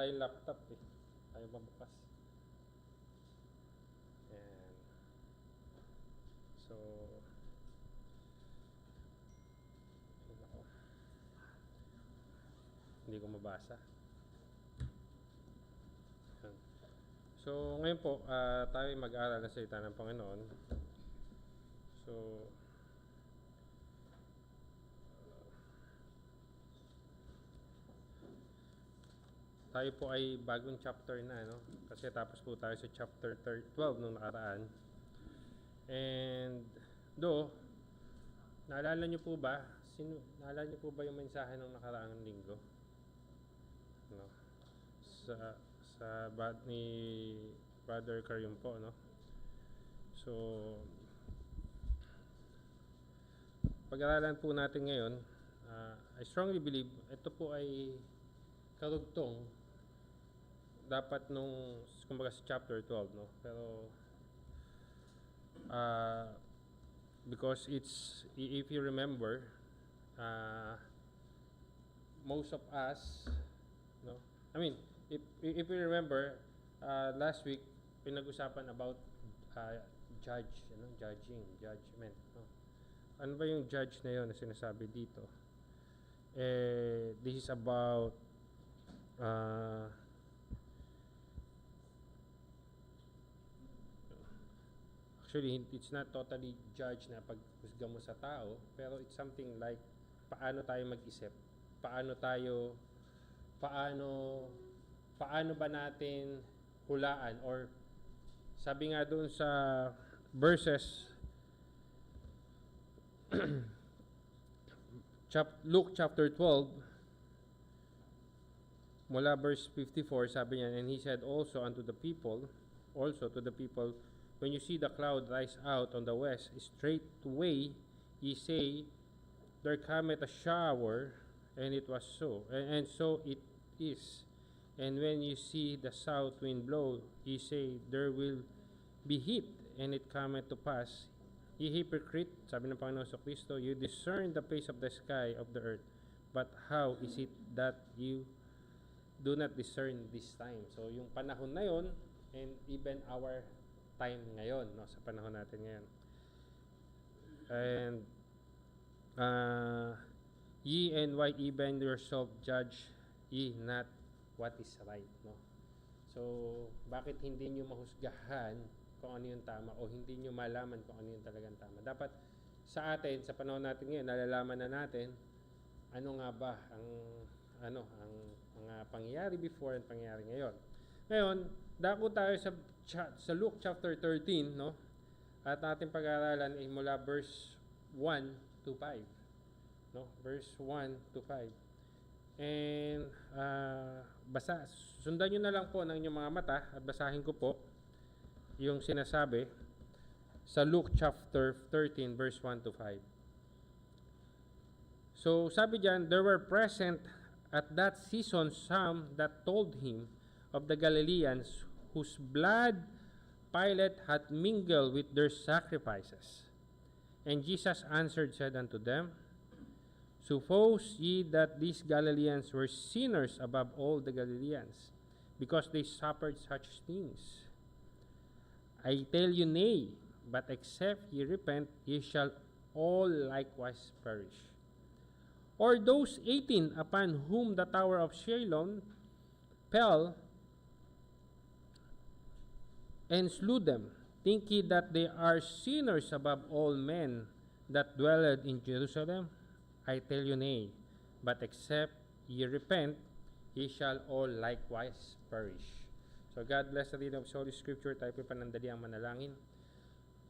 Sira yung laptop eh. Ayaw mabukas. Ayan. So, ako. Hindi ko mabasa. Ayan. So, ngayon po, tayo mag-aaral ng salita ng Panginoon. So, tayo po ay bagong chapter na, no? Kasi tapos po tayo sa chapter 12 nung nakaraan. And, naalala niyo po ba? Naalala niyo po ba yung mensahe nung nakaraang linggo? No? Ni Brother Karyum po, no? So, pag-aralan po natin ngayon, I strongly believe ito po ay karugtong dapat nung kumbaga sa chapter 12, no? Pero because it's, if you remember, most of us, no, I mean, if you remember, last week pinag-usapan about judgment, no? Ano ba yung judge na yun na sinasabi dito? This is about actually, it's not totally judge na paghusga mo sa tao, pero it's something like paano tayo mag-isip, paano ba natin hulaan, or sabi nga doon sa verses Luke chapter 12 mula verse 54, sabi niya, and he said also to the people, when you see the cloud rise out on the west, straightway ye say, there cometh a shower, and it was so, and so it is. And when you see the south wind blow, ye say, there will be heat, and it cometh to pass. Ye hypocrite, sabi ng Panginoon sa Kristo, you discern the face of the sky of the earth, but how is it that you do not discern this time? So yung panahon na yon, and even our time ngayon, no, sa panahon natin ngayon. And ye and why even yourself judge ye not what is right, no? So bakit hindi nyo mahusgahan kung ano yung tama, o hindi nyo malaman kung ano yung talagang tama? Dapat sa atin, sa panahon natin ngayon, nalalaman na natin ano nga ba ang mga pangyayari before and pangyayari ngayon. Ngayon, dako tayo sa Luke chapter 13, no? At ating pag-aaralan ay mula verse 1 to 5. No? Verse 1 to 5. And sundan nyo na lang po ng inyong mga mata at basahin ko po yung sinasabi sa Luke chapter 13 verse 1 to 5. So sabi diyan, there were present at that season some that told him of the Galileans whose blood Pilate had mingled with their sacrifices. And Jesus answered, said unto them, suppose ye that these Galileans were sinners above all the Galileans, because they suffered such things? I tell you, nay, but except ye repent, ye shall all likewise perish. Or those 18 upon whom the tower of Siloam fell, and slew them, think ye that they are sinners above all men that dwelled in Jerusalem? I tell you, nay, but except ye repent, ye shall all likewise perish. So God bless the reading of Holy Scripture. Tayo po panandali ang manalangin.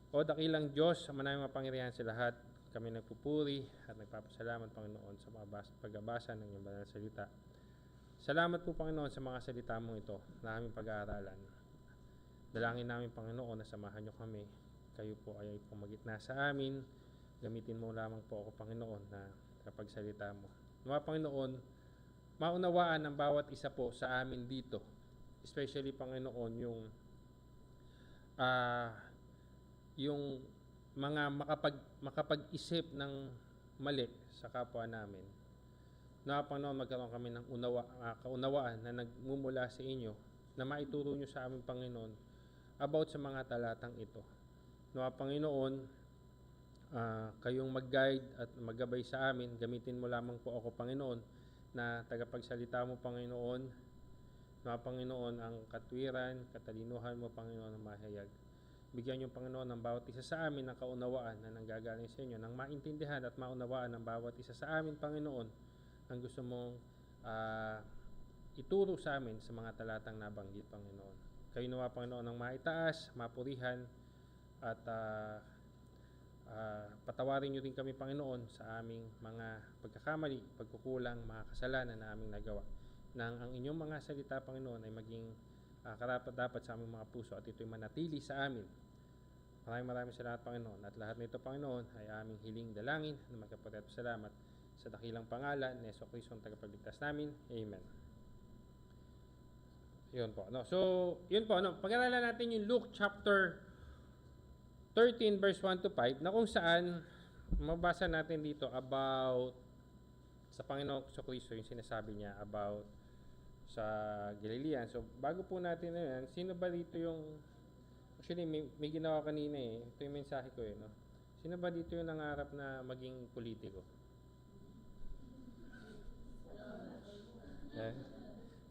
O dakilang Diyos, sa manaming mapangyarihan sa lahat, kami nagpupuri at nagpapasalamat, Panginoon, sa pagbabasa ng iyong banal na salita. Salamat po, Panginoon, sa mga salita mong ito na aming pag-aaralan. Dalangin namin, Panginoon, na samahan niyo kami. Kayo po ay pumagitna sa amin. Gamitin mo lamang po ako, Panginoon, na kapag salita mo. Mga Panginoon, maunawaan ng bawat isa po sa amin dito. Especially, Panginoon, yung mga makapag-isip ng mali sa kapwa namin. na Panginoon, magkaroon kami ng kaunawaan na nagmumula sa inyo, na maituro nyo sa aming Panginoon about sa mga talatang ito. Nawa Panginoon, kayong mag-guide at maggabay sa amin. Gamitin mo lamang po ako, Panginoon, na tagapagsalita mo, Panginoon. Nawa Panginoon, ang katwiran, katalinuhan mo, Panginoon, ang mahayag. Bigyan niyo, Panginoon, ng bawat isa sa amin ng kaunawaan na nanggagaling sa inyo, nang maintindihan at maunawaan ng bawat isa sa amin, Panginoon, ang gusto mong ituro sa amin sa mga talatang nabanggit, Panginoon. Kayo nawa, Panginoon, ang maitaas, mapurihan, at patawarin niyo rin kami, Panginoon, sa aming mga pagkakamali, pagkukulang, mga kasalanan na aming nagawa. Nang ang inyong mga salita, Panginoon, ay maging karapat-dapat sa aming mga puso at ito'y manatili sa amin. Maraming salamat, Panginoon. At lahat nito, Panginoon, ay aming hiling dalangin na magkapatid at salamat sa dakilang pangalan ni Jesucristo ang tagapagligtas namin. Amen. Yun po. No? So, yun po. No? Pag-aralan natin yung Luke chapter 13 verse 1 to 5 na kung saan mabasa natin dito about sa Panginoong Jesucristo, yung sinasabi niya about sa Galilean. So, bago po natin na yan, sino ba dito yung actually, may ginawa kanina eh. Ito yung mensahe ko eh. No? Sino ba dito yung nangarap na maging politiko?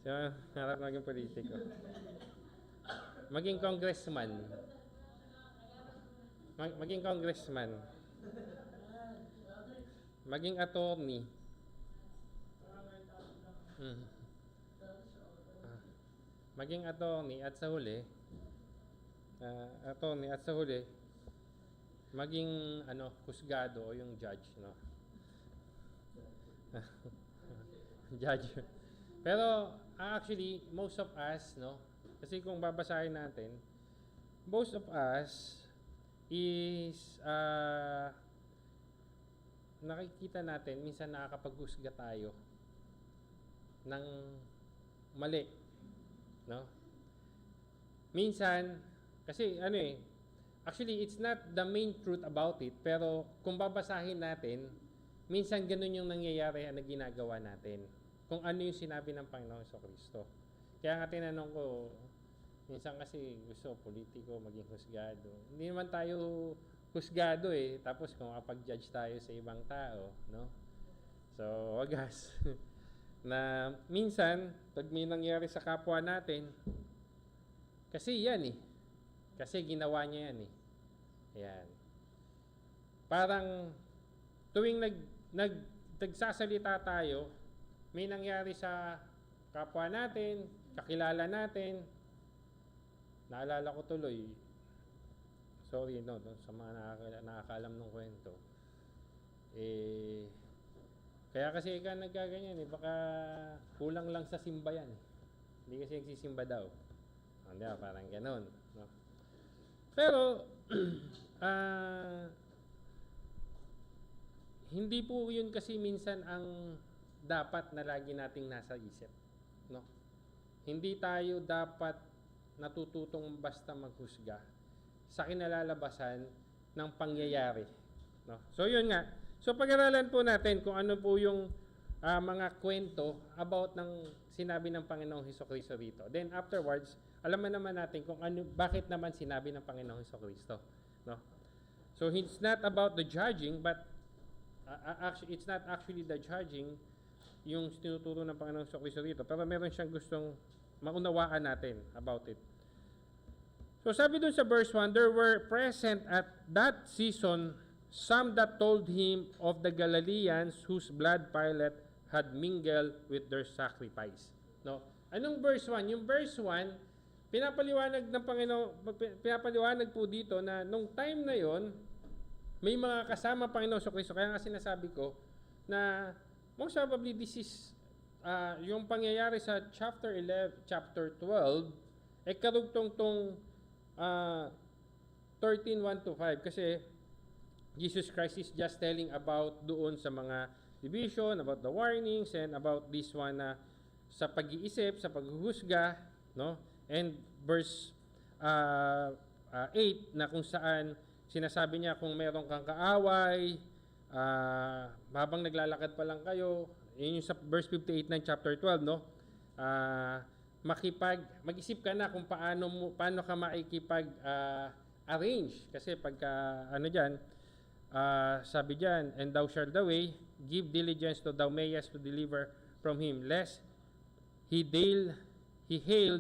Sino nangarap na maging politiko? Maging congressman. Maging congressman. Maging attorney. Maging attorney at sa huli maging husgado o yung judge, no? Judge. Pero actually most of us, no, kasi kung babasahin natin, most of us is nakikita natin minsan nakakapaghusga tayo ng mali, no? Minsan kasi actually it's not the main truth about it, pero kung babasahin natin, minsan ganun yung nangyayari na ginagawa natin kung ano yung sinabi ng Panginoong Jesucristo. Kaya nga tinanong ko, minsan kasi gusto politiko maging husgado. Hindi naman tayo husgado eh, tapos kung makapag-judge tayo sa ibang tao, no? So, wagas. Na minsan, pag may nangyari sa kapwa natin, kasi yan eh. Kasi ginawa niya yan eh. Ayan. Parang tuwing nagsasalita tayo, may nangyari sa kapwa natin, kakilala natin. Naalala ko tuloy, sorry no, sa mga nakakalam ng kwento. Kaya kasi ikaw nagkaganyan eh, baka kulang lang sa simba yan. Hindi kasi nagsisimba daw. Hindi ba, parang ganon. No? Pero, hindi po yun kasi minsan ang dapat na lagi nating nasa isip. No? Hindi tayo dapat natututong basta maghusga sa kinalalabasan ng pangyayari. No? So yun nga. So pag-aralan po natin kung ano po yung mga kwento about ng sinabi ng Panginoong Jesucristo dito. Then afterwards, alaman naman natin kung ano, bakit naman sinabi ng Panginoong Jesucristo. No? So it's not about the judging, but actually, it's not actually the judging yung tinuturo ng Panginoong Jesucristo dito. Pero meron siyang gustong maunawaan natin about it. So sabi dun sa verse 1, there were present at that season some that told him of the Galileans whose blood Pilate had mingled with their sacrifice. No? Anong verse 1? Yung verse 1, pinapaliwanag ng Panginoon, pinapaliwanag po dito na nung time na yon, may mga kasama Panginoon Jesucristo. Kaya nga sinasabi ko na most probably this is yung pangyayari sa chapter 12, karugtong tong 13:1 to 5 kasi Jesus Christ is just telling about doon sa mga division, about the warnings, and about this one na sa pag-iisip, sa paghuhusga, no? And verse 8 na kung saan sinasabi niya kung meron kang kaaway, habang naglalakad pa lang kayo, yun yung sa verse 58 ng chapter 12, no? Mag-isip ka na kung paano ka arrange. Kasi pagka, sabi diyan, and thou shalt the way, give diligence to thou mayest to deliver from him, lest he hail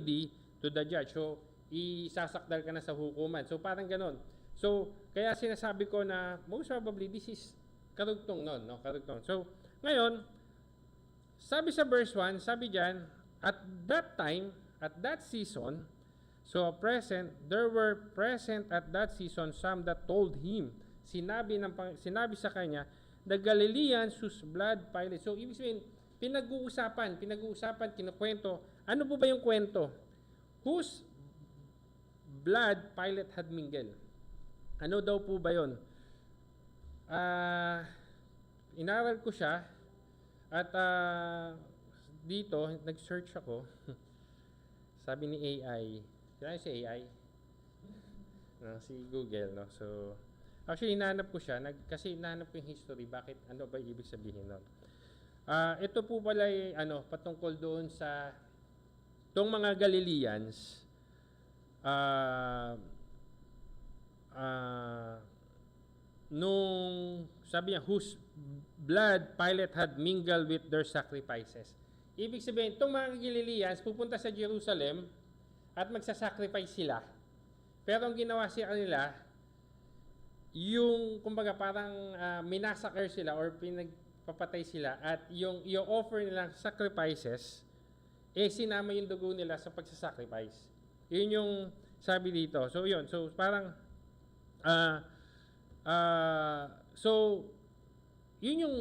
thee to the judge. So, isasakdal ka na sa hukuman. So, parang ganon. So, kaya sinasabi ko na most probably this is karugtong nun, no? Karugtong. So, ngayon, sabi sa verse 1, sabi diyan, at that time, at that season, there were present at that season some that told him, sinabi sa kanya, the Galileans whose blood Pilate. So, ibig sabihin, pinag-uusapan, kinukwento. Ano po ba yung kwento? Whose blood Pilate had mingled. Ano daw po ba yun? Inaral ko siya at dito, nag-search ako. Sabi ni AI, kaya si AI? No, si Google, no? So, actually, hinahanap ko siya, kasi hinahanap ko yung history, ano ba ibig sabihin nun? Ito po pala ay, patungkol doon sa itong mga Galileans, nung sabi niya, whose blood Pilate had mingled with their sacrifices. Ibig sabihin, itong mga Galileans pupunta sa Jerusalem at magsasacrifice sila. Pero ang ginawa sa kanila, yung kumbaga parang minasakar sila or pinagpapatay sila at yung i-offer nilang sacrifices, sinama yung dugo nila sa pagsasacrifice. Yun yung sabi dito. So yun, so parang so yun yung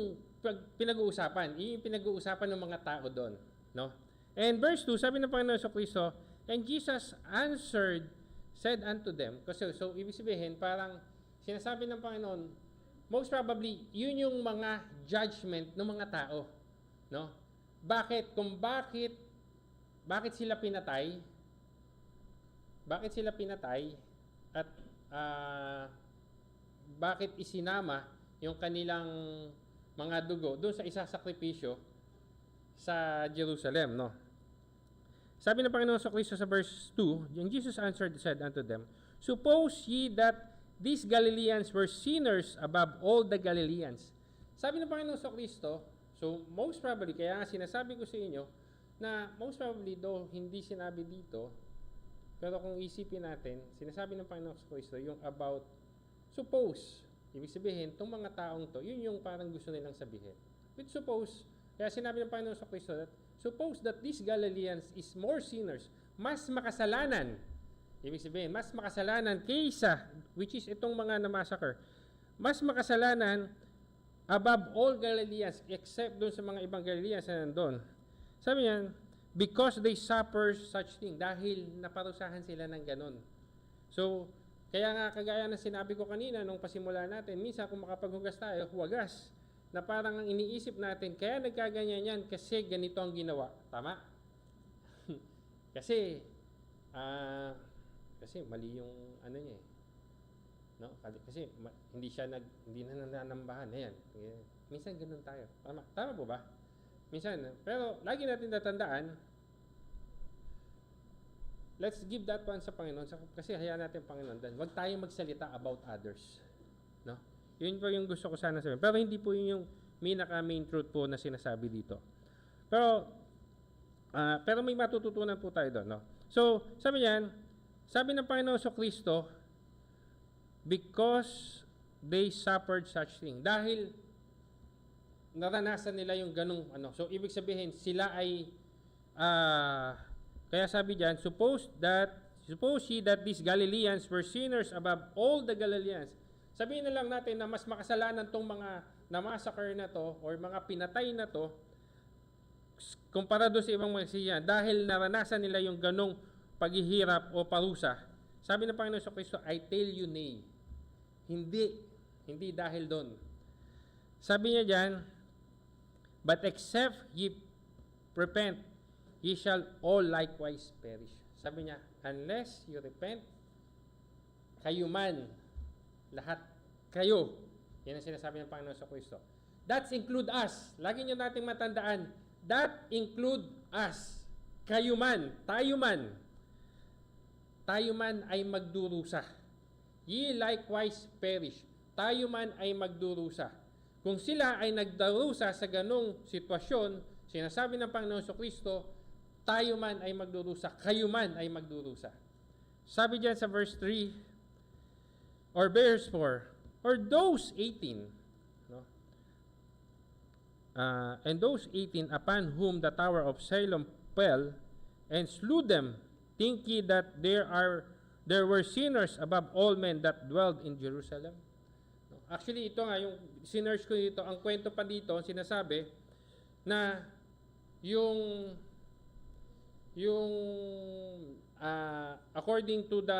pinag-uusapan. Yun yung pinag-uusapan ng mga tao doon, no? And verse 2, sabi ng Panginoon sa Kristo, and Jesus answered, said unto them, kasi so ibig sabihin parang sinasabi ng Panginoon, most probably yun yung mga judgment ng mga tao, no? Bakit sila pinatay? Bakit sila pinatay? At bakit isinama yung kanilang mga dugo doon sa isasakripisyo sa Jerusalem, no? Sabi ng Panginoon sa Kristo sa verse 2, and Jesus answered and said unto them, suppose ye that these Galileans were sinners above all the Galileans. Sabi ng Panginoon sa Kristo, so most probably, kaya nga sinasabi ko sa inyo, na most probably though hindi sinabi dito, pero kung isipin natin, sinasabi ng Panginoon sa Kristo yung about suppose. Ibig sabihin, itong mga taong to, yun yung parang gusto nilang sabihin. But suppose, kaya sinabi ng Panginoon sa Kristo that, suppose that these Galileans is more sinners, mas makasalanan. Ibig sabihin, mas makasalanan kaysa, which is itong mga na-massacre, mas makasalanan above all Galileans, except doon sa mga ibang Galileans na nandun. Sabi niyan, because they suffer such thing, dahil naparusahan sila ng ganun. So, kaya nga kagaya na sinabi ko kanina nung pasimula natin, minsan kung makapaghugas tayo, huwagas. Na parang ang iniisip natin, kaya nagkaganyan yan kasi ganito ang ginawa. Tama? kasi mali yung ano niya eh. No? Kasi hindi na nananambahan. Ayan. Minsan ganun tayo. Tama po ba? Minsan. Pero lagi natin tatandaan, let's give that one sa Panginoon kasi hayaan natin Panginoon dan. Huwag tayong magsalita about others. No? Yun po yung gusto ko sana sabihin. Pero hindi po yun yung main truth po na sinasabi dito. Pero may matututunan po tayo doon. No? So, sabi ng Panginoon sa Kristo, because they suffered such thing. Dahil naranasan nila yung ganung So, ibig sabihin, sila ay kaya sabi diyan, suppose ye that these Galileans were sinners above all the Galileans. Sabihin na lang natin na mas makasalanan tong mga na-massacre na to or mga pinatay na to kumpara doon sa ibang mga siya dahil naranasan nila yung ganong paghihirap o parusa. Sabi ng Panginoon sa Kristo, I tell you nay. Hindi dahil doon. Sabi niya diyan, but except ye repent, ye shall all likewise perish. Sabi niya, unless you repent, kayo man, lahat kayo. Yan ang sinasabi ng Panginoon sa Kristo. That's include us. Lagi nyo nating matandaan. That include us. Kayo man, tayo man. Tayo man ay magdurusa. Ye likewise perish. Tayo man ay magdurusa. Kung sila ay nagdarusa sa ganong sitwasyon, sinasabi ng Panginoon Kristo, tayo man ay magdurusa, kayo man ay magdurusa. Sabi diyan sa verse 3 or verse 4, or those 18, no? And those 18 upon whom the tower of Siloam fell and slew them, think ye that there were sinners above all men that dwelled in Jerusalem? No? Actually, ito nga, yung sinners ko dito, ang kwento pa dito, sinasabi na yung according to the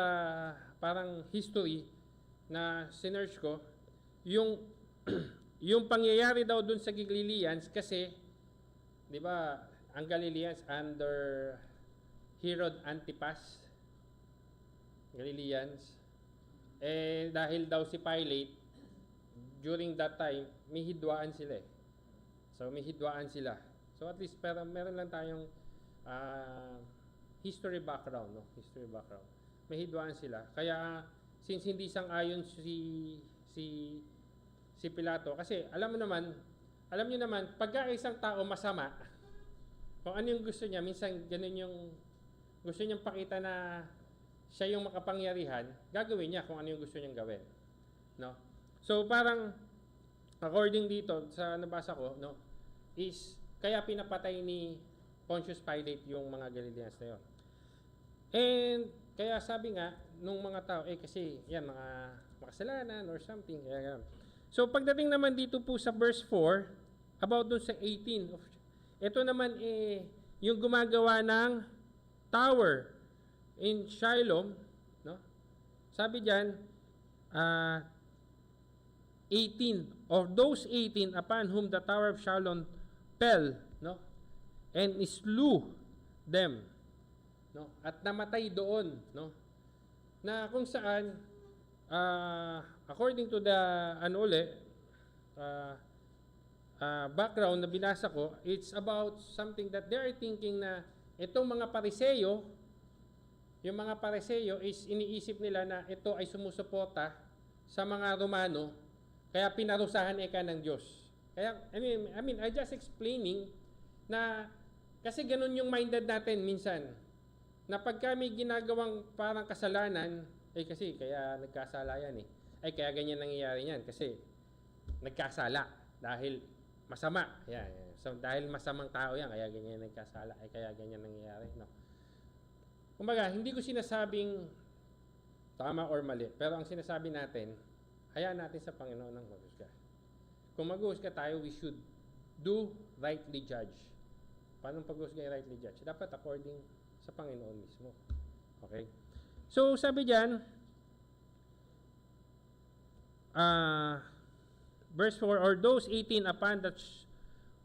parang history na sinerge ko, yung yung pangyayari daw dun sa Galileans kasi, di ba, ang Galileans under Herod Antipas, Galileans, dahil daw si Pilate, during that time, may hidwaan sila eh. So, may hidwaan sila. So, at least, pero meron lang tayong history background, no? History background. May hidwaan sila. Kaya since hindi sang-ayon si Pilato, kasi alam niyo naman, pagka isang tao masama, kung ano yung gusto niya, minsan ganun yung gusto niyang pakita na siya yung makapangyarihan, gagawin niya kung ano yung gusto niyang gawin, no? So parang according dito sa nabasa ko, no, is kaya pinapatay ni Pontius Pilate yung mga Galileans na yun. And kaya sabi nga nung mga tao, kasi yan mga makasalanan or something, kaya ganun. So pagdating naman dito po sa verse 4, about dun sa 18, ito naman yung gumagawa ng tower in Siloam, no? Sabi diyan, 18, of those 18 upon whom the tower of Siloam fell, no? And slew them, no? At namatay doon, no? Na kung saan according to the background na binasa ko, it's about something that they are thinking na itong mga Pariseyo, yung mga Pariseyo is iniisip nila na ito ay sumusuporta sa mga Romano, kaya pinarusahan ng Diyos. Kaya I just explaining na kasi ganun yung minded natin minsan. Na pagka may ginagawang parang kasalanan, kasi kaya nagkasala yan kaya ganyan nangyayari yan kasi nagkasala dahil masama. Yan. So dahil masamang tao yan, kaya ganyan nagkasala, kaya ganyan nangyayari, no? Kumbaga, hindi ko sinasabing tama or mali, pero ang sinasabi natin, hayaan natin sa Panginoon ng maghusga. Kung maghusga tayo, we should do rightly judge. Paano paghusga yung rightly judge? Dapat according sa Panginoon mismo. Okay? So, sabi diyan, verse 4, or those 18 upon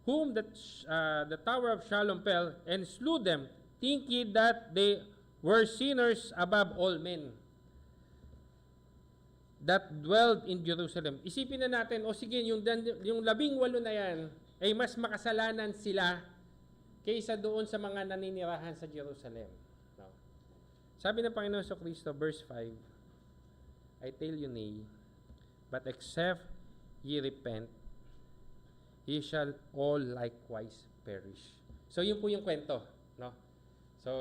whom the tower of Siloam fell and slew them, think ye that they were sinners above all men that dwelled in Jerusalem. Isipin na natin, sige, yung 18 na yan, ay mas makasalanan sila kaysa doon sa mga naninirahan sa Jerusalem. No? Sabi ng Panginoon sa Kristo, verse 5, I tell you nay, but except ye repent, ye shall all likewise perish. So yun po yung kwento, no? So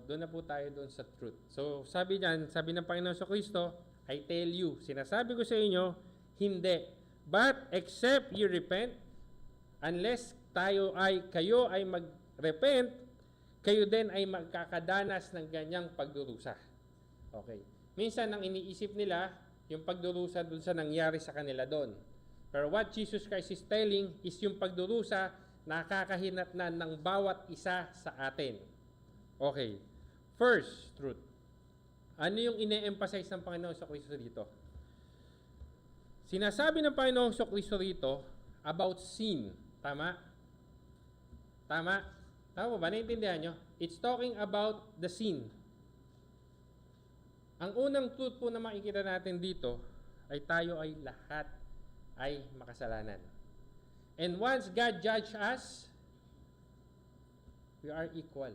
doon na po tayo doon sa truth. So sabi ng Panginoon sa Kristo, I tell you, sinasabi ko sa inyo, hindi. But except ye repent, unless kayo ay mag-repent, kayo din ay magkakadanas ng ganyang pagdurusa. Okay. Minsan ang iniisip nila, yung pagdurusa doon sa nangyari sa kanila doon. Pero what Jesus Christ is telling is yung pagdurusa nakakahinatnan ng bawat isa sa atin. Okay. First truth. Ano yung ine-emphasize ng Panginoon sa Kristo dito? Sinasabi ng Panginoon sa Kristo dito about sin. Tama? Tama? Tama ba? Naintindihan nyo? It's talking about the sin. Ang unang truth po na makikita natin dito ay tayo ay lahat ay makasalanan. And once God judge us, we are equal.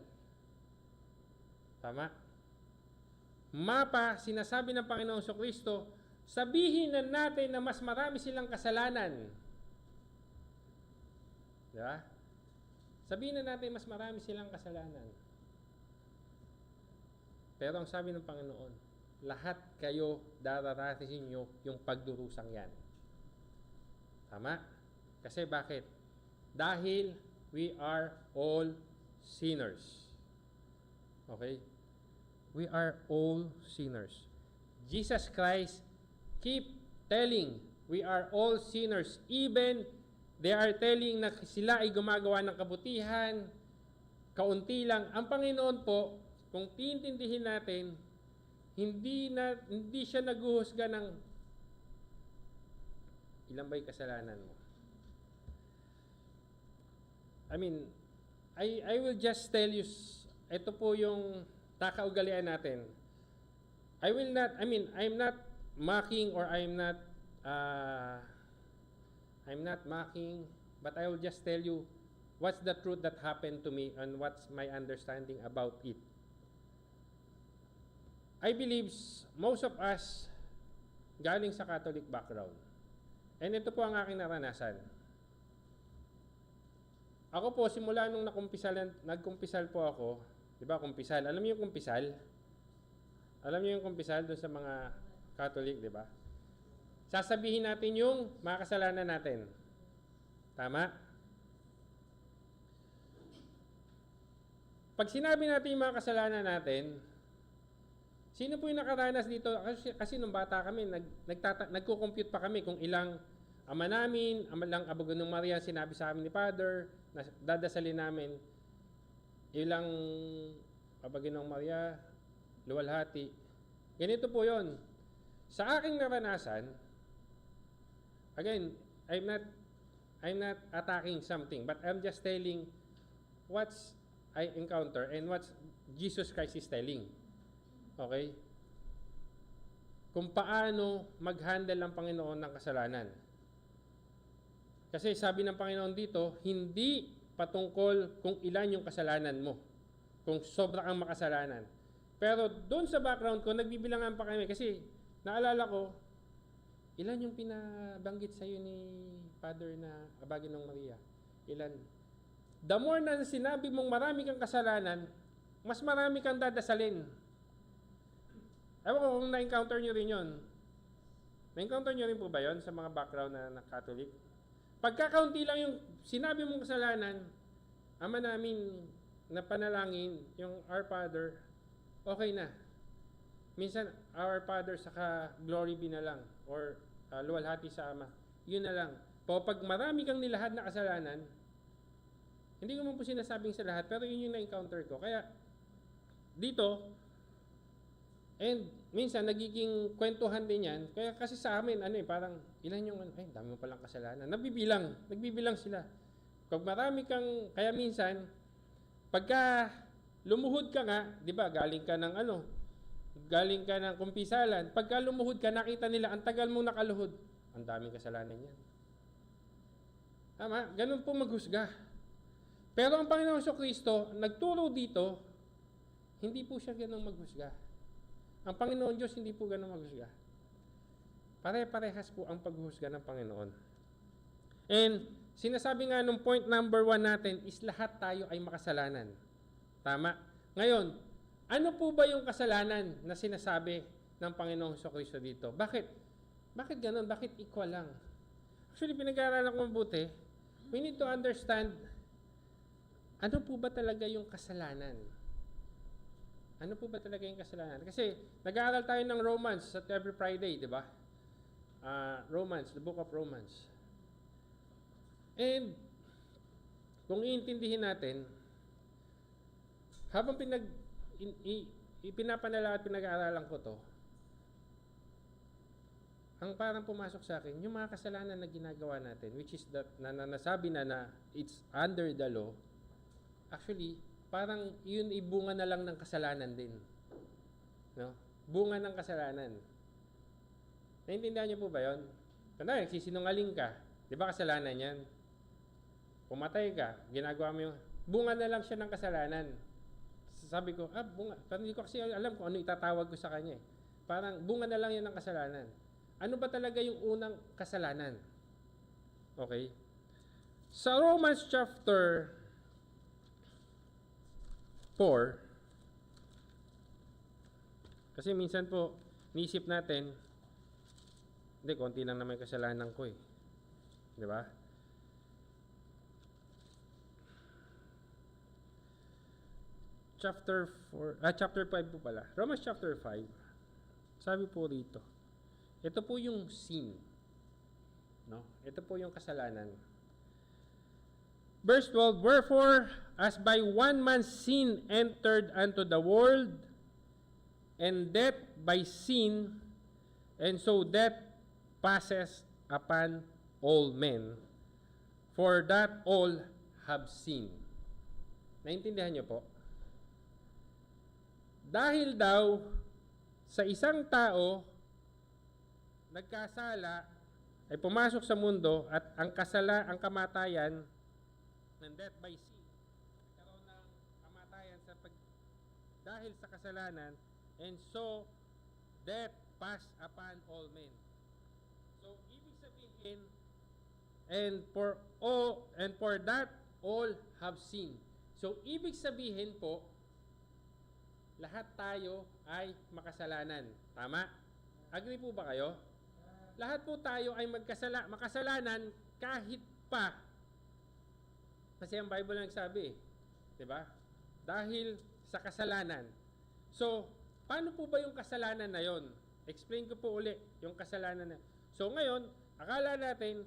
Tama? Sinasabi ng Panginoong Kristo, sabihin na natin na mas marami silang kasalanan. Diba? Sabihin na natin mas marami silang kasalanan. Pero ang sabi ng Panginoon, lahat kayo dararating nyo yung pagdurusang yan. Tama? Kasi bakit? Dahil we are all sinners. Okay? We are all sinners. Jesus Christ keep telling, we are all sinners. Even they are telling na sila ay gumagawa ng kabutihan, kaunti lang. Ang Panginoon po, kung tiintindihin natin, hindi siya naghuhusga ng ilan ba'y kasalanan mo. I mean, I will just tell you, ito po yung kakaugalian natin. I'm not mocking or I'm not mocking, but I will just tell you what's the truth that happened to me and what's my understanding about it. I believe most of us galing sa Catholic background. And ito po ang aking naranasan. Ako po, simula nung nagkumpisal po ako, di ba, kumpisal. Alam niyo yung kumpisal? Alam niyo yung kumpisal doon sa mga Catholic, di ba? Sasabihin natin yung mga kasalanan natin. Tama? Pag sinabi natin yung mga kasalanan natin, sino po yung nakaranas dito? Kasi nung bata kami, nagko-compute pa kami kung ilang ama namin, ilang Abago ng Maria sinabi sa amin ni Father, na dadasalin namin, ilang Abago ng Maria, luwalhati. Ganito po yon. Sa aking naranasan, again, I'm not attacking something, but I'm just telling what's I encounter and what Jesus Christ is telling. Okay? Kung paano mag-handle ang Panginoon ng kasalanan. Kasi sabi ng Panginoon dito, hindi patungkol kung ilan yung kasalanan mo. Kung sobra kang makasalanan. Pero doon sa background ko, nagbibilangan pa kami kasi naalala ko, ilan yung pinabanggit sa iyo ni Father na Abago ng Maria? Ilan? The more na sinabi mong marami kang kasalanan, mas marami kang dadasalin. Ewan ko kung na-encounter nyo rin yun. Na-encounter nyo rin po ba yun sa mga background na Catholic? Pagkakaunti lang yung sinabi mong kasalanan, Ama namin na panalangin, yung Our Father, okay na. Minsan, Our Father saka Glory be na lang, or luwalhati sa Ama. Yun na lang. Pag marami kang nilahad na kasalanan, hindi ko man po sinasabing sa lahat, pero yun yung na-encounter ko. Kaya, dito, and minsan nagiging kwentuhan din yan. Kaya kasi sa amin, parang ilan yung, dami mo palang kasalanan. Nagbibilang sila. Pag marami kang, kaya minsan, pagka lumuhod ka nga, di ba, galing ka ng kumpisalan, pagka lumuhod ka, nakita nila, ang tagal mong nakaluhod, ang daming kasalanan yan. Tama? Ganun po maghusga. Pero ang Panginoong Kristo, nagturo dito, hindi po siya ganun maghusga. Ang Panginoon Diyos hindi po ganun maghusga. Pare-parehas po ang paghusga ng Panginoon. And sinasabi nga nung point number 1 natin is lahat tayo ay makasalanan. Tama? Ngayon, ano po ba yung kasalanan na sinasabi ng Panginoong Kristo dito? Bakit? Bakit ganun? Bakit equal lang? Actually, pinag-aaralan ko mabuti. We need to understand, ano po ba talaga yung kasalanan? Ano po ba talaga yung kasalanan? Kasi nag-aaral tayo ng Romans at every Friday, di ba? Romans, the book of Romans. And kung iintindihin natin, habang pinapanala at pinag-aaralan ko to, ang parang pumasok sa akin, yung mga kasalanan na ginagawa natin, which is that, nasabi na it's under the law, actually, parang yun ibunga na lang ng kasalanan din. No? Bunga ng kasalanan. Naintindihan niyo po ba yun? Tanda, nagsisinungaling ka. Di ba kasalanan yan? pumatay ka, ginagawa mo yung, bunga na lang siya ng kasalanan. Sabi ko, bunga. Pero hindi ko kasi alam kung ano itatawag ko sa kanya eh. Parang bunga na lang yan ng kasalanan. Ano ba talaga yung unang kasalanan? Okay? Sa Romans chapter 4, kasi minsan po, niisip natin, hindi, konti lang naman yung kasalanan ko eh. Di ba? Chapter 5 po pala. Romans chapter 5. Sabi po rito, ito po yung sin. No? Ito po yung kasalanan. Verse 12, wherefore, as by one man sin entered unto the world, and death by sin, and so death passes upon all men, for that all have sinned. Naintindihan niyo po? Dahil daw sa isang tao nagkasala ay pumasok sa mundo at ang kamatayan ng death by sin, nagkaroon ng kamatayan dahil sa kasalanan, and so death passed upon all men. So ibig sabihin, and for that all have sinned. So ibig sabihin po, lahat tayo ay makasalanan. Tama? Agree po ba kayo? Lahat po tayo ay makasalanan kahit pa. Kasi ang Bible lang nagsabi, 'di ba? Dahil sa kasalanan. So, paano po ba yung kasalanan na 'yon? Explain ko po uli yung kasalanan na. So ngayon, akala natin,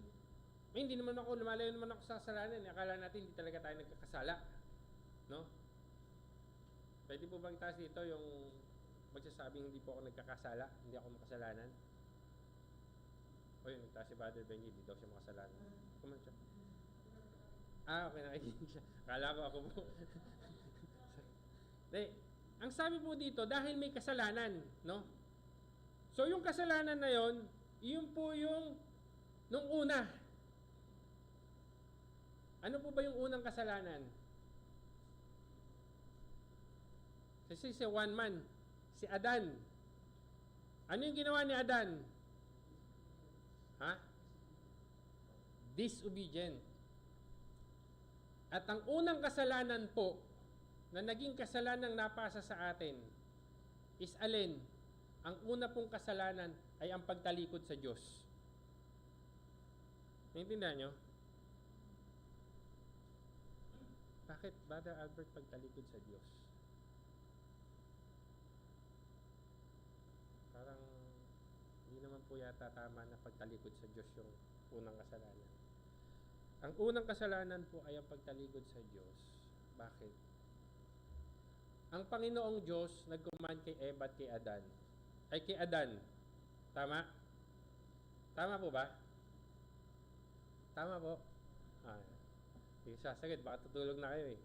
hindi naman ako, lumalayo naman ako sa kasalanan. Akala natin hindi talaga tayo nagkakasala. No? Pwede po bang itaas dito yung magsasabing hindi po ako nagkakasala, hindi ako makasalanan? O yun, nagtaas si Brother Benji, hindi daw siya makasalanan. Kuman siya. Okay, nakikinig siya. Akala ko ako po. Ang sabi po dito, dahil may kasalanan, no? So yung kasalanan na yon, yun po yung nung una. Ano po ba yung unang kasalanan? Kasi si one man, si Adan. Ano yung ginawa ni Adan? Disobedient. At ang unang kasalanan po na naging kasalanang napasa sa atin is alin? Ang una pong kasalanan ay ang pagtalikod sa Diyos. Naintindihan nyo? Bakit, Brother Albert, pagtalikod sa Diyos? Parang hindi naman po yata tama na pagtalikod sa Diyos yung unang kasalanan. Ang unang kasalanan po ay ang pagtalikod sa Diyos. Bakit? Ang Panginoong Diyos nag-command kay Eva at kay Adan. Ay kay Adan. Tama? Tama po ba? Tama po? Hindi sasagad, baka tutulog na kayo eh.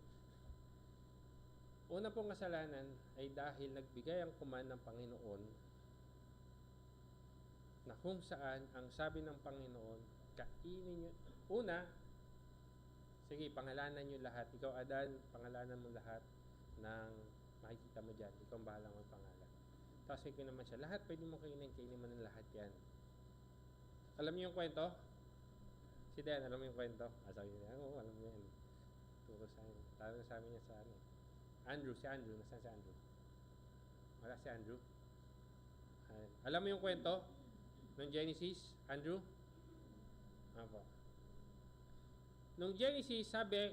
Una pong kasalanan ay dahil nagbigay ang command ng Panginoon na kung saan ang sabi ng Panginoon, kainin nyo. Una, sige, pangalanan nyo lahat. Ikaw, Adan, pangalanan mo lahat ng makikita mo dyan. Ikaw ang bahalang magpangalan. Tapos ikaw naman siya, lahat pwede mo kainin mo ng lahat yan. Alam niyo yung kwento? Si Dan, alam mo yung kwento? Sabi niya, oo, alam mo yan. Turo sa amin. Tawag sa amin niya sa ano. Andrew, si Andrew. Nasaan si Andrew? Wala si Andrew. Alam mo yung kwento? Nung Genesis, Andrew? Apo. Nung Genesis, sabi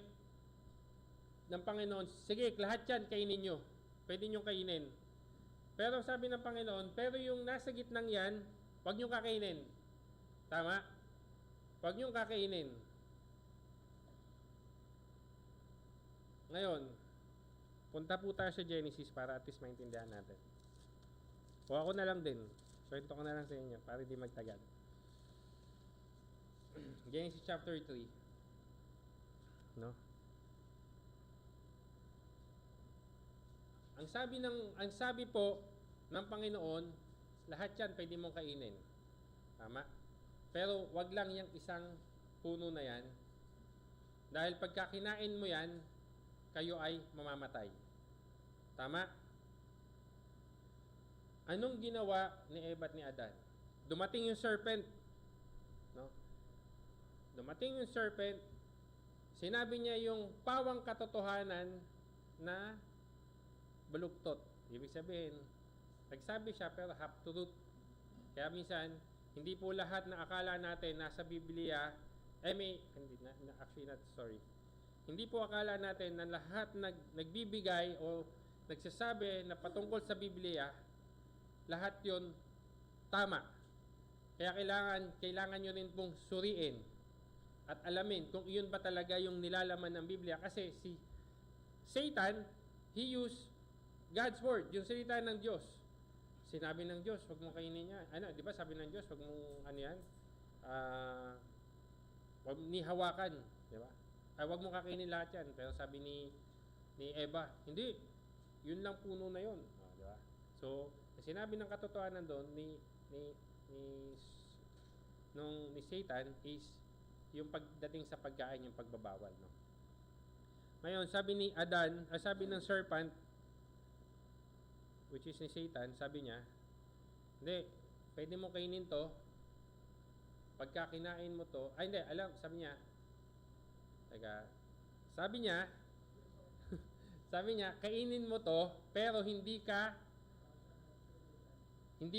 ng Panginoon, sige, lahat yan kainin nyo. Pwede nyo kainin. Pero sabi ng Panginoon, pero yung nasa gitnang yan, huwag nyo kakainin. Tama? Huwag nyo kakainin. Ngayon, punta po tayo sa Genesis para at least maintindihan natin. O ako na lang din. Kwento ko na lang sa inyo para hindi magtagal. Genesis chapter 3. No? Ang sabi po ng Panginoon, lahat 'yan pwede mong kainin. Tama? Pero wag lang yung isang puno na 'yan Dahil pagka kinain mo yan, kayo ay mamamatay. Tama? Anong ginawa ni Eva at ni Adan? Dumating yung serpent. No? Dumating yung serpent, sinabi niya yung pawang katotohanan na baluktot. Ibig sabihin, nagsabi siya pero half truth. Kaya minsan, hindi po lahat na akala natin nasa Biblia, Hindi po akala natin na lahat nagbibigay o nagsasabi na patungkol sa Biblia, lahat yon tama. Kaya kailangan nyo rin pong suriin at alamin kung iyon ba talaga yung nilalaman ng Biblia. Kasi si Satan, he used God's word, yung salita ng Diyos. Sinabi ng Diyos, huwag mo kainin niya. Di ba sabi ng Diyos, huwag mong huwag ni hawakan, di ba? Huwag mo kakainin lahat yan. Pero sabi ni Eva, hindi, yun lang puno na yun. Di ba? So, sinabi ng katotohanan doon ni Satan is yung pagdating sa pagkain, yung pagbabawal, no? Ngayon, sabi ni Adan, sabi ng serpent, which is ni Satan, sabi niya, hindi, pwede mo kainin to, pagka kinain mo to, sabi niya, kainin mo to, pero hindi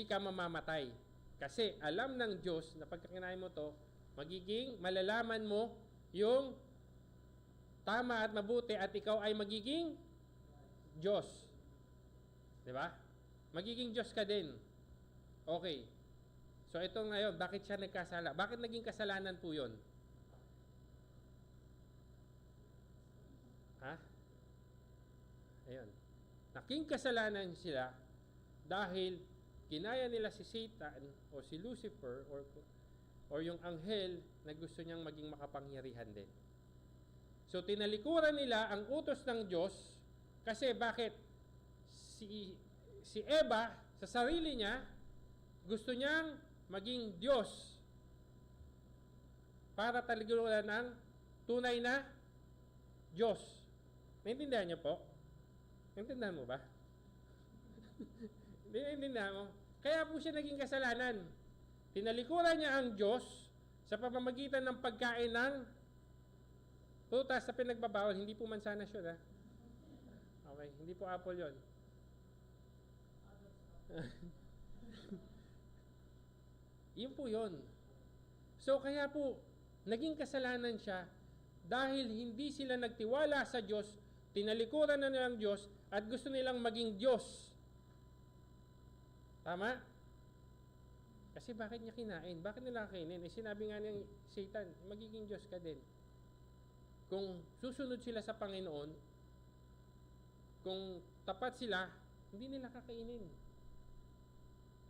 ka mamamatay. Kasi alam ng Diyos na pagka kinain mo to, malalaman mo yung tama at mabuti at ikaw ay magiging Diyos. Diba? Magiging Diyos ka din. Okay. So ito ngayon, bakit siya nagkasala? Bakit naging kasalanan po yun? Ayun. Naging kasalanan sila dahil kinaya nila si Satan o si Lucifer or yung anghel na gusto niyang maging makapangyarihan din. So tinalikuran nila ang utos ng Diyos kasi bakit? Si Eva sa sarili niya gusto niyang maging Diyos para talikuran ng tunay na Diyos. Naintindihan niyo po? Naintindihan mo ba? Naintindihan mo? Kaya po siya naging kasalanan. Tinalikuran niya ang Diyos sa pamamagitan ng pagkain ng prutas sa pinagbabawal. Hindi po mansanas yun, ha? Okay, hindi po apple yun. Yun po yun. So kaya po, naging kasalanan siya dahil hindi sila nagtiwala sa Diyos, tinalikuran na nilang Diyos at gusto nilang maging Diyos. Tama? Kasi bakit niya kinain? Bakit nila kainin? Sinabi nga ng Satan, magiging Diyos ka din. Kung susunod sila sa Panginoon, kung tapat sila, hindi nila kakainin.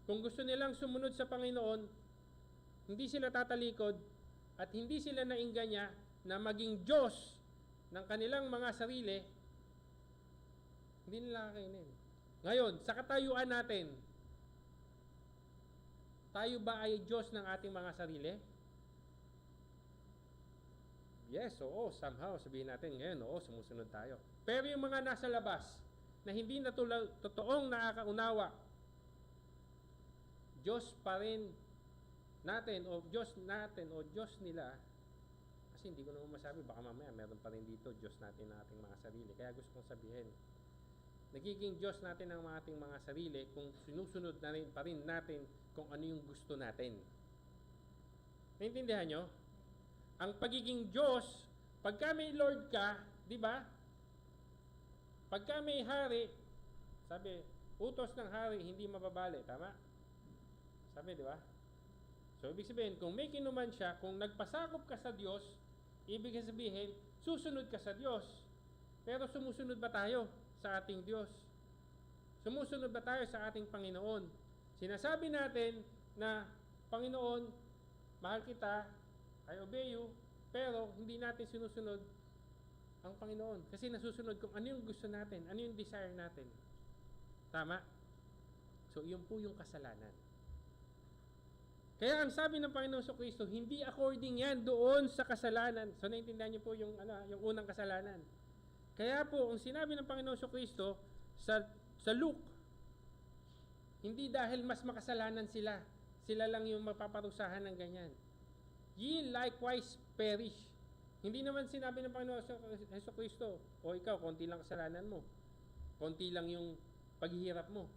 Kung gusto nilang sumunod sa Panginoon, hindi sila tatalikod at hindi sila naingganya na maging Diyos ng kanilang mga sarili, hindi nila kakainin. Ngayon, sa katayuan natin, tayo ba ay Diyos ng ating mga sarili? Yes, oo, somehow sabihin natin ngayon, oo, sumusunod tayo. Pero yung mga nasa labas na hindi na totoong nakakaunawa, Diyos pa rin natin o Diyos nila, kasi hindi ko naman masabi, baka mamaya meron pa rin dito Diyos natin na ating mga sarili. Kaya gusto kong sabihin, nagiging Diyos natin ang ating mga sarili kung sinusunod na rin pa rin natin kung ano yung gusto natin. Naintindihan nyo? Ang pagiging Diyos, pagka may Lord ka, di ba? Pagka may hari, sabi, utos ng hari, hindi mababali. Tama? Sabi, di ba? So, ibig sabihin, kung may kinuman siya, kung nagpasakop ka sa Diyos, ibig sabihin, susunod ka sa Diyos. Pero sumusunod ba tayo sa ating Diyos? Sumusunod ba tayo sa ating Panginoon? Sinasabi natin na, Panginoon, mahal kita, I obey you, pero hindi natin sinusunod ang Panginoon. Kasi nasusunod kung ano yung gusto natin, ano yung desire natin. Tama? So, yun po yung kasalanan. Kaya ang sabi ng Panginoon Kristo, hindi according yan doon sa kasalanan. So naintindihan niyo po yung unang kasalanan. Kaya po, ang sinabi ng Panginoon Kristo sa Luke, hindi dahil mas makasalanan sila, sila lang yung mapaparusahan ng ganyan. Ye likewise perish. Hindi naman sinabi ng Panginoon Kristo, o ikaw, konti lang kasalanan mo. Konti lang yung paghihirap mo.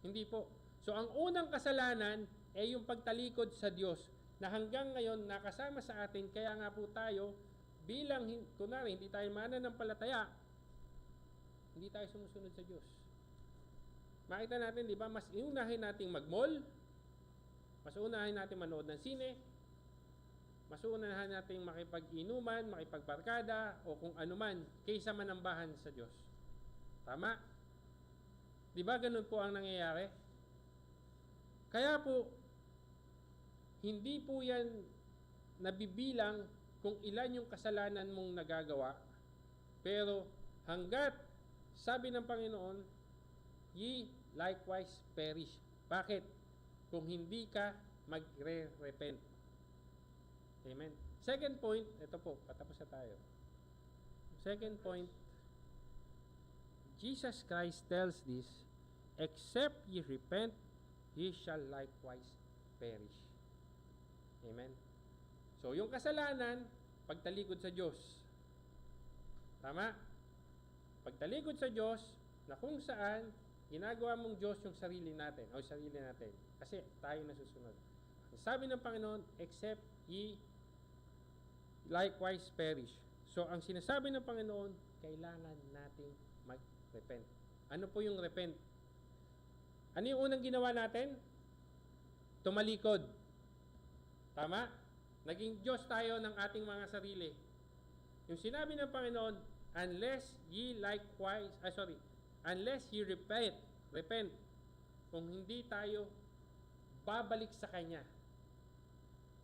Hindi po. So ang unang kasalanan ay yung pagtalikod sa Diyos na hanggang ngayon nakasama sa atin. Kaya nga po tayo bilang, kunwari, hindi tayo mananampalataya, hindi tayo sumusunod sa Diyos. Makita natin, di ba, mas iunahin nating mag-mall, mas unahin natin manood ng sine, mas unahin natin makipag-inuman, makipagbarkada, o kung anuman, kaysa manambahan sa Diyos. Tama? Di ba ganun po ang nangyayari? Kaya po, hindi po yan nabibilang kung ilan yung kasalanan mong nagagawa. Pero hanggat sabi ng Panginoon, ye likewise perish. Bakit? Kung hindi ka magre-repent. Amen. Second point, ito po, patapos na tayo. Second point, Jesus Christ tells this, except ye repent, ye shall likewise perish. Amen. So, yung kasalanan, pagtalikod sa Diyos. Tama? Pagtalikod sa Diyos, na kung saan, ginagawa mong Diyos yung sarili natin, o sarili natin. Kasi tayo nasusunod. Ang sabi ng Panginoon, except ye likewise perish. So, ang sinasabi ng Panginoon, kailangan nating mag-repent. Ano po yung repent? Ano yung unang ginawa natin? Tumalikod. Tama? Naging Diyos tayo ng ating mga sarili. Yung sinabi ng Panginoon, unless ye repent, kung hindi tayo babalik sa Kanya.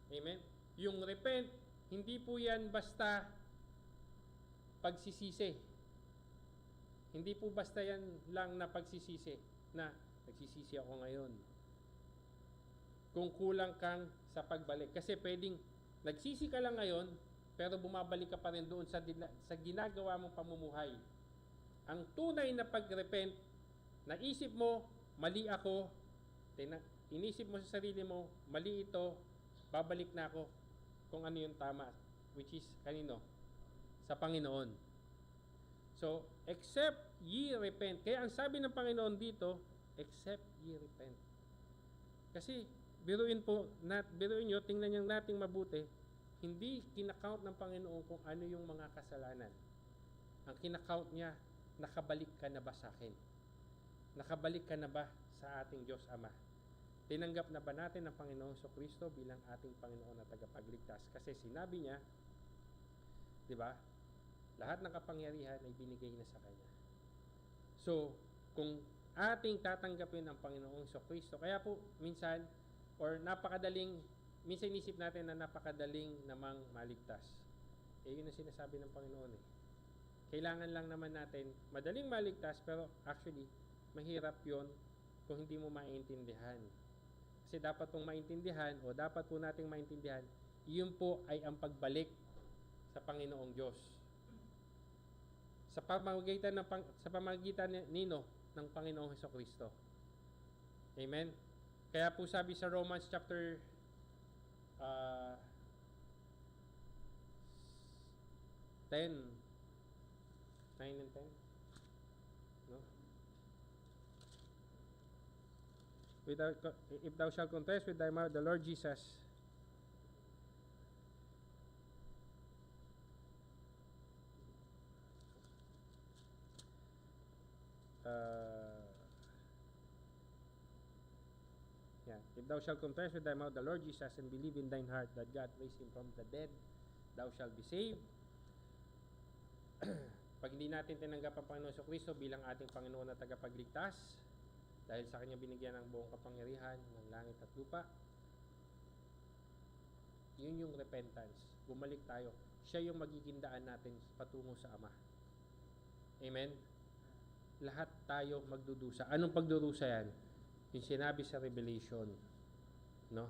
Amen? Yung repent, hindi po yan basta pagsisisi. Hindi po basta yan lang na pagsisisi, na nagsisisi ako ngayon. Kung kulang kang sa pagbalik. Kasi pwedeng nagsisi ka lang ngayon, pero bumabalik ka pa rin doon sa ginagawa mong pamumuhay. Ang tunay na pag-repent, naisip mo, mali ako, inisip mo sa sarili mo, mali ito, babalik na ako kung ano yung tama, which is kanino? Sa Panginoon. So, except ye repent. Kaya ang sabi ng Panginoon dito, except ye repent. Kasi, biruin nyo, tingnan nyo nating mabuti, hindi kinakount ng Panginoon kung ano yung mga kasalanan. Ang kinakount niya, nakabalik ka na ba sa akin? Nakabalik ka na ba sa ating Diyos Ama? Tinanggap na ba natin ang Panginoon Kristo bilang ating Panginoon na tagapagligtas? Kasi sinabi niya, di ba, lahat ng kapangyarihan ay binigay na sa Kanya. So, kung ating tatanggapin ang Panginoong Kristo, kaya po minsan, minsan inisip natin na napakadaling namang maligtas. Yun ang sinasabi ng Panginoon eh. Kailangan lang naman natin, madaling maligtas, pero actually, mahirap yon kung hindi mo maintindihan. Kasi dapat pong maintindihan, o dapat po nating maintindihan, yun po ay ang pagbalik sa Panginoong Diyos. Sa pamamagitan nino ng Panginoong Kristo. Amen? Kaya po sabi sa Romans chapter 10, 9 and 10. No? If thou shalt confess with thy mouth the Lord Jesus, if thou shalt confess with thy mouth the Lord Jesus and believe in thine heart that God raised him from the dead, thou shalt be saved. Pag hindi natin tinanggap ang Panginoon Kristo bilang ating Panginoon na tagapagligtas, dahil sa Kanya binigyan ng buong kapangyarihan ng langit at lupa, yun yung repentance. Bumalik tayo. Siya yung magiging daan natin patungo sa Ama. Amen? Lahat tayo magdudusa. Anong pagdudusa yan? Yung sinabi sa Revelation, no?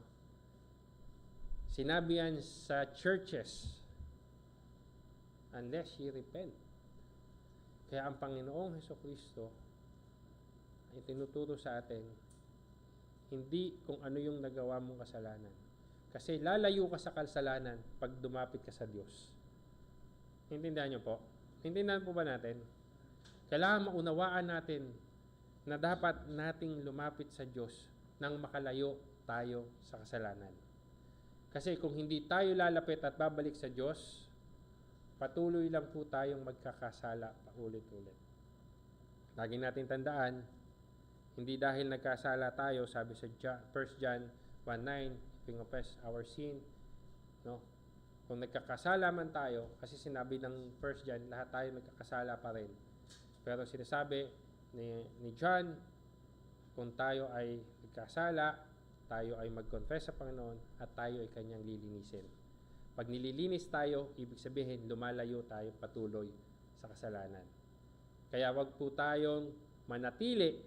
Sinabi yan sa churches, unless ye repent. Kaya ang Panginoong Hesukristo ay tinuturo sa atin, hindi kung ano yung nagawa mong kasalanan. Kasi lalayo ka sa kasalanan pag dumapit ka sa Diyos. Intindihan niyo po? Intindihan po ba natin? Kailangan maunawaan natin na dapat nating lumapit sa Diyos nang makalayo tayo sa kasalanan. Kasi kung hindi tayo lalapit at babalik sa Diyos, patuloy lang po tayong magkakasala paulit-ulit. Lagi natin tandaan, hindi dahil nagkasala tayo, sabi sa 1 John 1:9, if we confess our sin, no? Kung nagkakasala man tayo, kasi sinabi ng 1 John, lahat tayo nagkakasala pa rin. Pero sinasabi ni John, kung tayo ay nagkasala, tayo ay mag-confess sa Panginoon at tayo ay kanyang lilinisin. Pag nililinis tayo, ibig sabihin lumalayo tayo patuloy sa kasalanan. Kaya wag po tayong manatili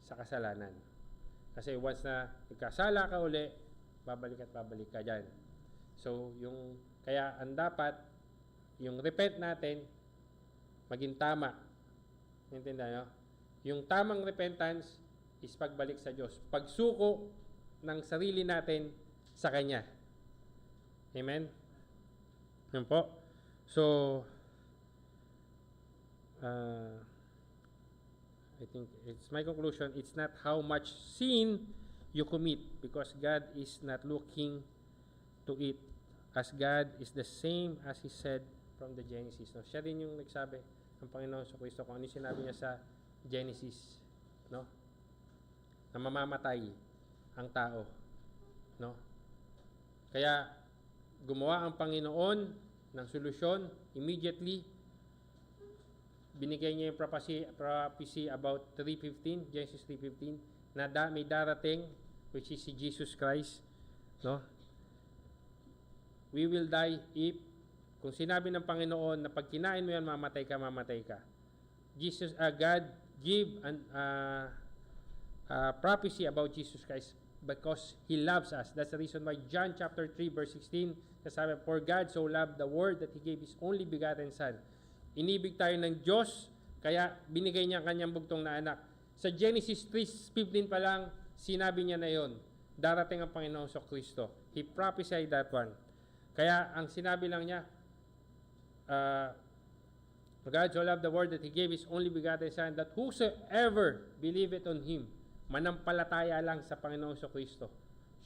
sa kasalanan. Kasi once na nagkasala ka uli, babalik at babalik ka dyan. So, kaya ang dapat, yung repent natin, maging tama. Intindihan nyo? Yung tamang repentance is pagbalik sa Diyos. Pagsuko ng sarili natin sa Kanya. Amen? Yun po. So, I think it's my conclusion, it's not how much sin you commit because God is not looking to it, as God is the same as He said from the Genesis. No? Siya rin yung nagsabi ng Panginoon sa Kristo kung ano sinabi niya sa Genesis, no? Na mamamatay ang tao, no? Kaya gumawa ang Panginoon ng solusyon immediately. Binigay niya yung prophecy about 3:15, Genesis 3:15, na may darating, which is si Jesus Christ, no? We will die if, kung sinabi ng Panginoon na pag kinain mo yan, mamatay ka. God give an prophecy about Jesus Christ because He loves us. That's the reason why John chapter 3 verse 16 sabi, for God so loved the world that He gave His only begotten Son. Inibig tayo ng Diyos, kaya binigay niya ang kanyang bugtong na anak. Sa Genesis 3:15 pa lang, sinabi niya na yon, darating ang Panginoong Kristo. He prophesied that one. Kaya ang sinabi lang niya, God so loved the world that He gave His only begotten Son, that whosoever believeth on Him, manampalataya lang sa Panginoong Kristo,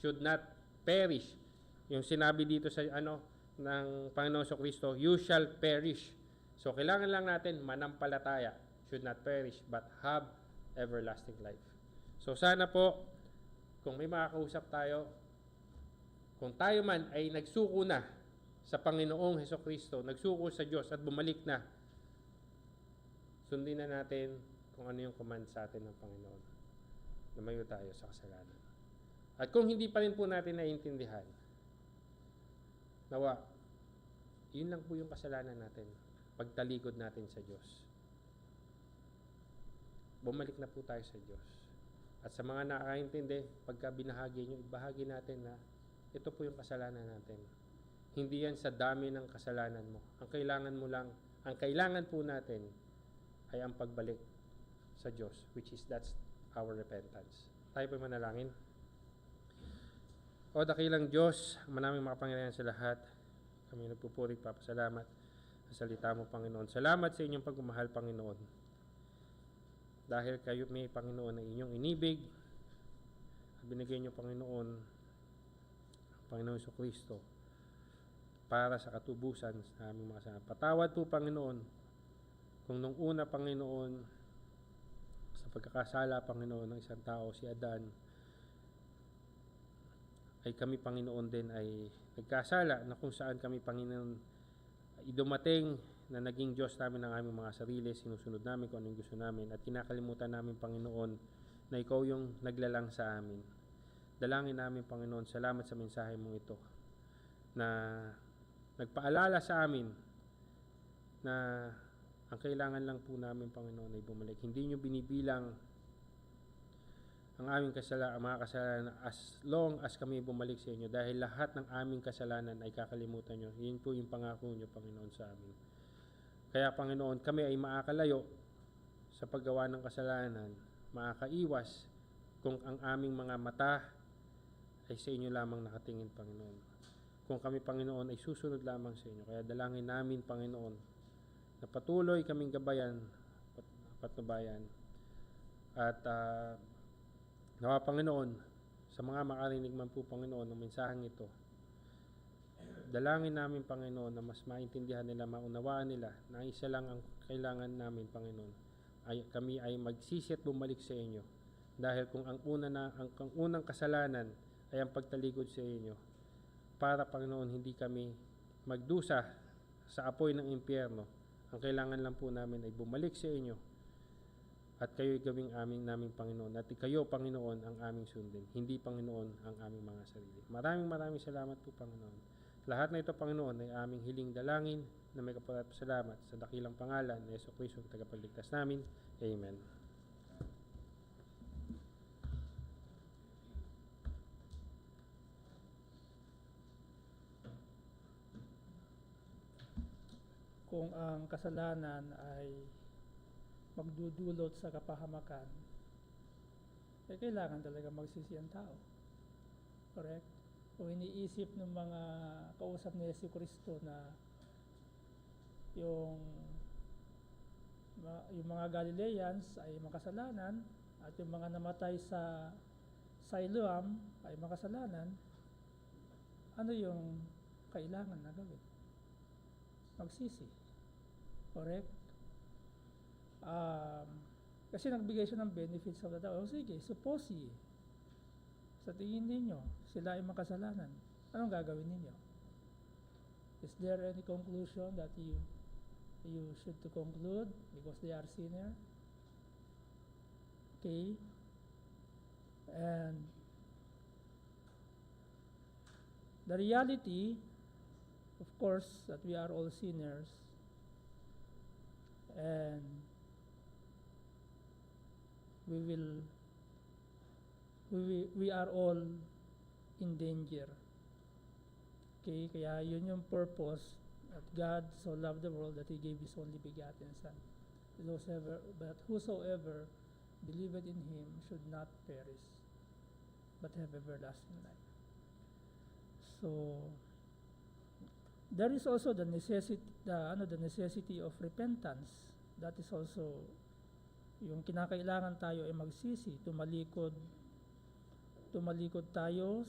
should not perish. Yung sinabi dito sa ng Panginoong Kristo, you shall perish. So kailangan lang natin manampalataya, should not perish, but have everlasting life. So sana po, kung may makakausap tayo, kung tayo man ay nagsuko na sa Panginoong Hesukristo, nagsuko sa Diyos at bumalik na, sundin na natin kung ano yung command sa atin ng Panginoon. Lumayo tayo sa kasalanan. At kung hindi pa rin po natin naiintindihan, nawa, yun lang po yung kasalanan natin. Pagtalikod natin sa Diyos. Bumalik na po tayo sa Diyos. At sa mga nakakaintindi, pagka binahagi nyo, ibahagi natin na ito po yung kasalanan natin. Hindi yan sa dami ng kasalanan mo. Ang kailangan po natin ay ang pagbalik sa Diyos, which is that's our repentance. Tayo po manalangin. O dakilang Diyos, manaming makapangyarihan sa lahat, kami nagpupuri, papasalamat sa salita mo, Panginoon. Salamat sa inyong pagmamahal, Panginoon. Dahil kayo may Panginoon na inyong inibig, at binigay niyo, Panginoon, ang Panginoon Kristo para sa katubusan sa aming mga kasalanan. Patawad po, Panginoon, kung nung una, Panginoon, sa pagkakasala, Panginoon, ng isang tao, si Adan, ay kami, Panginoon, din ay nagkasala na kung saan kami, Panginoon, dumating na naging Diyos namin ng aming mga sarili, sinusunod namin kung anong gusto namin, at kinakalimutan namin, Panginoon, na Ikaw yung naglalang sa amin. Dalangin namin, Panginoon, salamat sa mensahe mong ito, na nagpaalala sa amin na ang kailangan lang po namin, Panginoon, ay bumalik. Hindi nyo binibilang ang aming mga kasalanan as long as kami bumalik sa inyo, dahil lahat ng aming kasalanan ay kakalimutan nyo. Yun po yung pangako nyo, Panginoon, sa amin. Kaya, Panginoon, kami ay makakalayo sa paggawa ng kasalanan, makakaiwas kung ang aming mga mata ay sa inyo lamang nakatingin, Panginoon. Kung kami, Panginoon, ay susunod lamang sa inyo. Kaya dalangin namin, Panginoon, na patuloy kaming gabayan, patnubayan, at nawa, Panginoon, sa mga makarinig man po, Panginoon, ng mensaheng ito, dalangin namin, Panginoon, na mas maintindihan nila, maunawaan nila na isa lang ang kailangan namin, Panginoon, ay kami ay magsisi at bumalik sa inyo. Dahil kung ang unang kasalanan ay ang pagtalikod sa inyo, para, Panginoon, hindi kami magdusa sa apoy ng impyerno, ang kailangan lang po namin ay bumalik sa inyo at kayo'y gawing naming Panginoon. At kayo, Panginoon, ang aming sundin. Hindi, Panginoon, ang aming mga sarili. Maraming salamat po, Panginoon. Lahat na ito, Panginoon, ay aming hiling dalangin na may kapasalamat sa dakilang pangalan ni Jesucristo, ang tagapagligtas namin. Amen. Kung ang kasalanan ay magdudulot sa kapahamakan, eh kailangan talaga magsisi ang tao. Correct? Kung iniisip ng mga kausap ni Jesucristo na yung mga Galileans ay makasalanan at yung mga namatay sa Siloam ay makasalanan, ano yung kailangan na gawin? Magsisi. Correct? Kasi nagbigay siya ng benefits of the doubt. O sige, suppose sa tingin ninyo, sila ay makasalanan. Anong gagawin ninyo? Is there any conclusion that you should to conclude because they are sinner? Okay. And the reality, of course, that we are all sinners, and we are all in danger. Okay, kaya yun yung purpose that God so loved the world that He gave His only begotten Son. But whosoever believeth in Him should not perish, but have everlasting life. So there is also the necessity of repentance. That is also yung kinakailangan tayo ay magsisi, tumalikod tayo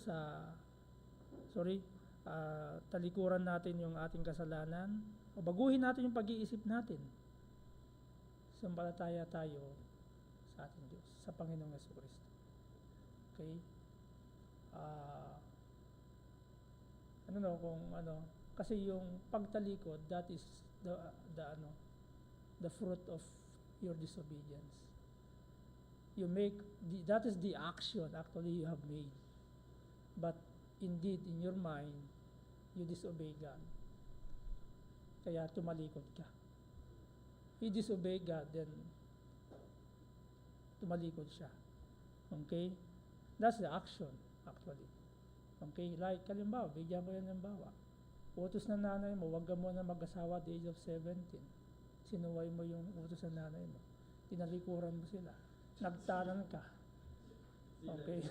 talikuran natin yung ating kasalanan, o baguhin natin yung pag-iisip natin. Sumpalataya tayo sa ating Diyos, sa Panginoong Jesucristo. Okay? Kasi yung pagtalikod, that is the fruit of your disobedience. That is the action actually you have made. But indeed, in your mind, you disobey God. Kaya tumalikod ka. He disobey God, then tumalikod siya. Okay? That's the action, actually. Okay? Like, kalimbawa, bigyan ko yan ng bawa. Utos ng nanay mo, huwag ka muna mag-asawa at the age of 17. Sinuway mo yung utos ng nanay mo. Tinalikuran mo sila. Nagtanan ka. Okay?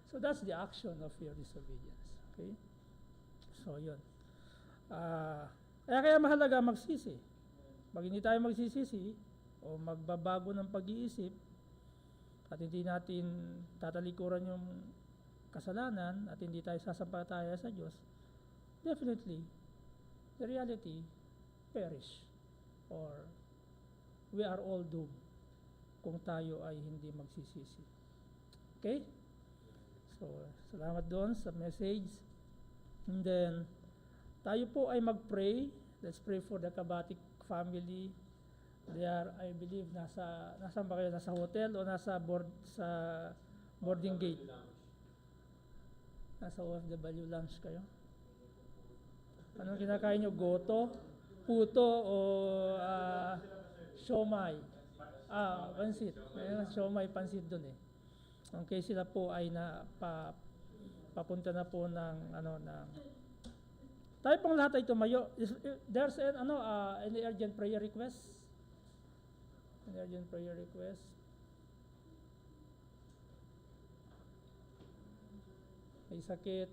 So that's the action of your disobedience. Okay? So yun. Kaya mahalaga magsisi. Pag hindi tayo magsisisi o magbabago ng pag-iisip at hindi natin tatalikuran yung kasalanan at hindi tayo sasampalataya sa Diyos, definitely, the reality, perish. Or we are all doomed kung tayo ay hindi magsisisi. Okay? So, salamat doon sa message. And then, tayo po ay mag-pray. Let's pray for the Kabatik family. They are, I believe, nasaan ba kayo? Nasa hotel o sa boarding gate? Nasa OFW lunch kayo? Anong kinakain nyo? Goto? Puto o siomay? pansit. May siomay pansit doon eh. Okay, sila po ay papunta na po ng tayo pong lahat ay tumayo. There's any urgent prayer request? Any urgent prayer request? May sakit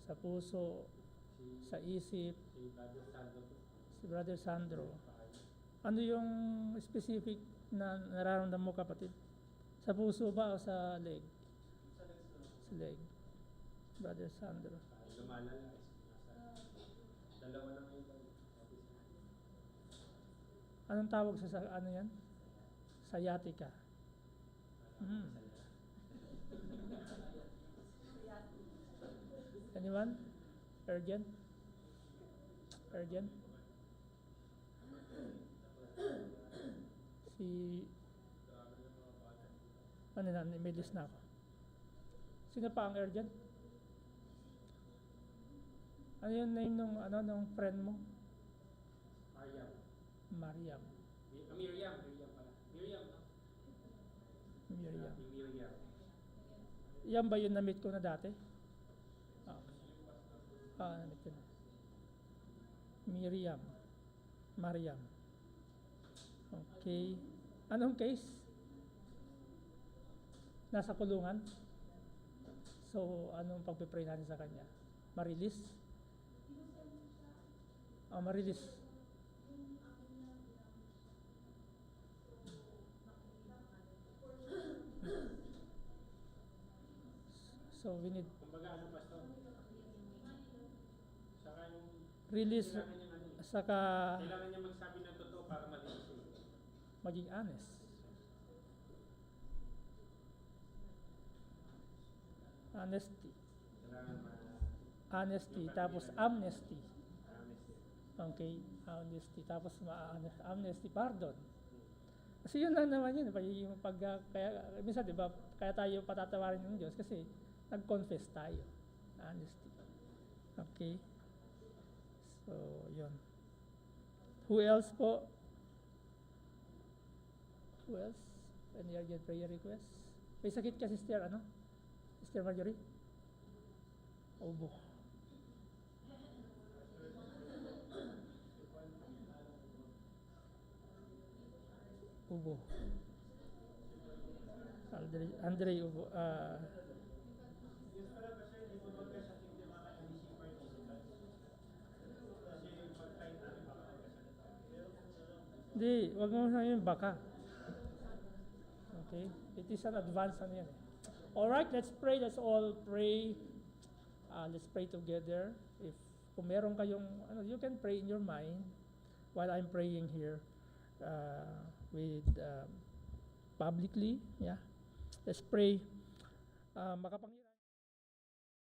sa puso, sa isip, si Brother Sandro. Ano yung specific na nararamdaman mo, kapatid? Sa puso ba o sa leg? Sa leg. Brother Sandro. Lumalala. Dalawa na ngayon. Anong tawag sa ano yan? Sciatica. Anyone? Urgent? Urgent? Ano na, may list na ako. Sino pa ang urgent? Ano yung name nung friend mo? Mariam. Miriam pala. Miriam, no? Miriam. Miriam. Yan ba yung na-meet ko na dati? Na-meet ko na. Miriam. Mariam. Okay. Anong case? Nasa kulungan? So, anong pagpipray natin sa kanya? Marilis? Marilis. So, we need Kumbaga, pastor? Saka yung release, saka kailangan niya magsabi ng totoo para malinis. maging honest. Honesty. Honesty, tapos amnesty. Okay, honesty, tapos amnesty, pardon. Kasi yun lang naman yun, kaya minsan, di ba, kaya tayo patatawarin ng Diyos kasi nag-confess tayo. Honesty. Okay? So, yun. Who else po? Who else? Any urgent prayer request? May sakit ka, Sister, Sister Marjorie? Ubo. Ubo. Andre Ubo. Hindi, wag mo sabihin baka. Okay? It is an advance yan. Alright, let's pray. Let's all pray. Let's pray together. Kung meron kayong, you can pray in your mind while I'm praying here with publicly. Yeah. Let's pray. Makapangyarihan